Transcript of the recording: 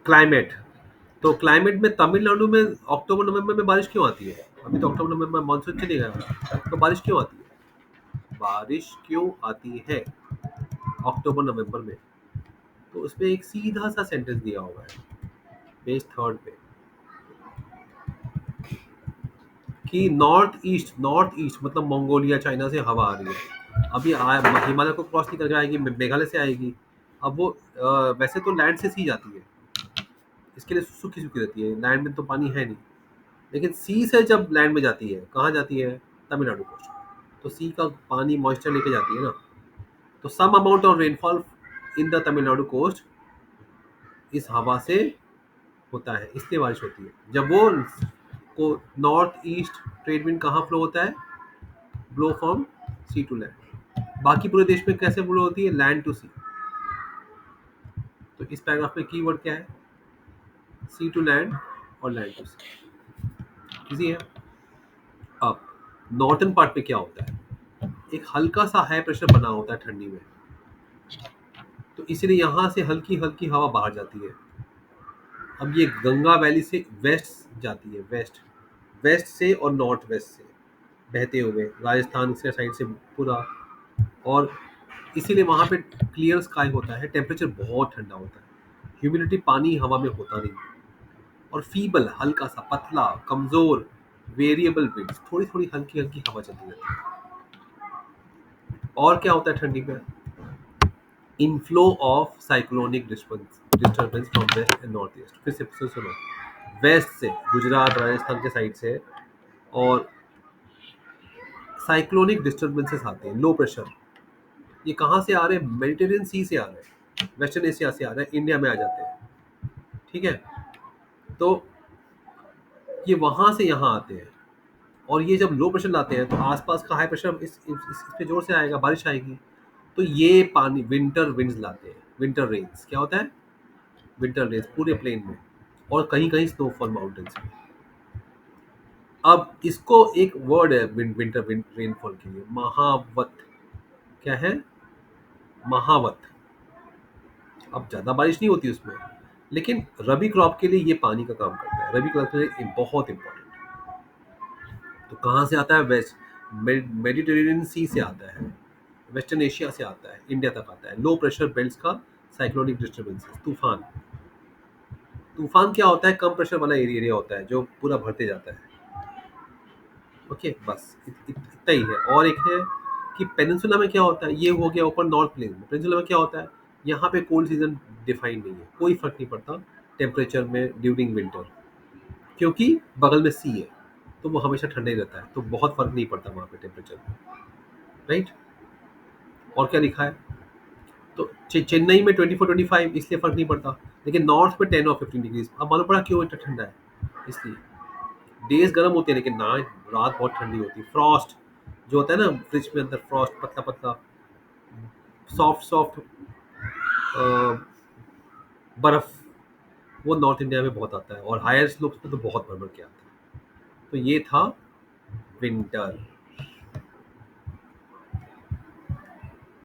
Climate, तो climate में तमिलनाडु में अक्टूबर नवंबर में बारिश क्यों आती है? अभी तो अक्टूबर नवंबर में मानसून चले गया, तो बारिश क्यों आती है? बारिश क्यों आती है अक्टूबर नवंबर में? तो उसमें एक सीधा सा सेंटेंस दिया हुआ है पेज 3 पे कि नॉर्थ ईस्ट मतलब मंगोलिया चाइना से हवा आ रही है। अभी हिमालय को क्रॉस नहीं करके आएगी, मेघालय से आएगी। अब वो वैसे तो लैंड से सी जाती है, इसके लिए सूखी सूखी रहती है, लैंड में तो पानी है नहीं। लेकिन सी से जब लैंड में जाती है, कहाँ जाती है? तमिलनाडु कोस्ट। तो सी का पानी मॉइस्चर लेके जाती है ना, तो some amount of rainfall in the Tamil Nadu coast इस हवा से होता है, इसलिए बारिश होती है। जब वो को नॉर्थ ईस्ट ट्रेड विंड कहाँ फ्लो होता है? Blow from sea to land. बाकी पूरे देश में कैसे फ्लो होती है? Land to sea. तो इस पैराग्राफ में कीवर्ड क्या है? सी टू लैंड और लैंड टू सी। इजी है। अब नॉर्थन पार्ट में क्या होता है? एक हल्का सा हाई प्रेशर बना होता है ठंडी में, तो इसलिए यहाँ से हल्की हल्की हवा बाहर जाती है। अब ये गंगा वैली से वेस्ट जाती है, वेस्ट से और नॉर्थ वेस्ट से बहते हुए राजस्थान के साइड से पूरा। और इसीलिए वहाँ पे क्लियर स्काई होता है, टेम्परेचर बहुत ठंडा होता है, ह्यूमिडिटी पानी हवा में होता नहीं, और फीबल हल्का सा पतला कमजोर वेरिएबल विंड्स, थोड़ी थोड़ी हल्की हल्की हवा चलती रहती है। और क्या होता है ठंडी में? Inflow of cyclonic disturbance from west and north east. फिर से सुनो, वेस्ट से गुजरात राजस्थान के साइड से और साइक्लोनिक डिस्टर्बेंसेस आते हैं, लो प्रेशर। ये कहाँ से आ रहे हैं? मेडिटेरियन सी से आ रहे हैं, वेस्टर्न एशिया से आ रहे हैं, इंडिया में आ जाते हैं। ठीक है, तो ये वहां से यहाँ आते हैं, और ये जब लो प्रेशर लाते हैं तो आसपास का हाई प्रेशर इस पे जोर से आएगा, बारिश आएगी। तो ये पानी विंटर विंड्स लाते हैं, विंटर रेन्स। क्या होता है? विंटर रेन्स पूरे प्लेन में, और कहीं कहीं स्नोफॉल माउंटेन्स में। अब इसको एक वर्ड है विंटर रेनफॉल के लिए, महावत। क्या है? महावत। अब ज़्यादा बारिश नहीं होती उसमें, लेकिन रबी क्रॉप के लिए ये पानी का काम करता है, रबी क्रॉप के लिए बहुत इंपॉर्टेंट। तो कहाँ से आता है? वेस्ट मेडिटेरेनियन सी से आता है, वेस्टर्न एशिया से आता है, इंडिया तक आता है। लो प्रेशर बेल्ट्स का साइक्लोनिक डिस्टर्बेंसेस, तूफान। तूफान क्या होता है? कम प्रेशर वाला एरिया होता है जो पूरा भरते जाता है। ओके, बस इतना ही है। और एक है कि पेनिनसुला में क्या होता है? ये हो गया ऊपर नॉर्थ प्लेन में। पेनिनसुला में क्या होता है? यहाँ पे कोल्ड सीजन डिफाइंड नहीं है, कोई फर्क नहीं पड़ता टेम्परेचर में ड्यूरिंग विंटर, क्योंकि बगल में सी है, तो वो हमेशा ठंडा ही रहता है, तो बहुत फर्क नहीं पड़ता वहाँ पे टेम्परेचर में। राइट। और क्या लिखा है? तो चेन्नई में 24-25 इसलिए फर्क नहीं पड़ता, लेकिन नॉर्थ में 10 और 15 डिग्रीज। अब मालूम पड़ा क्यों इतना ठंडा है? इसलिए डेज गर्म होते हैं, लेकिन ना रात बहुत ठंडी होती है। फ्रॉस्ट जो होता है ना फ्रिज में, अंदर फ्रॉस्ट पतला पतला सॉफ्ट सॉफ्ट बर्फ, वो नॉर्थ इंडिया में बहुत आता है, और हायर स्लोप्स पे तो बहुत भर भर के आता है। तो ये था विंटर।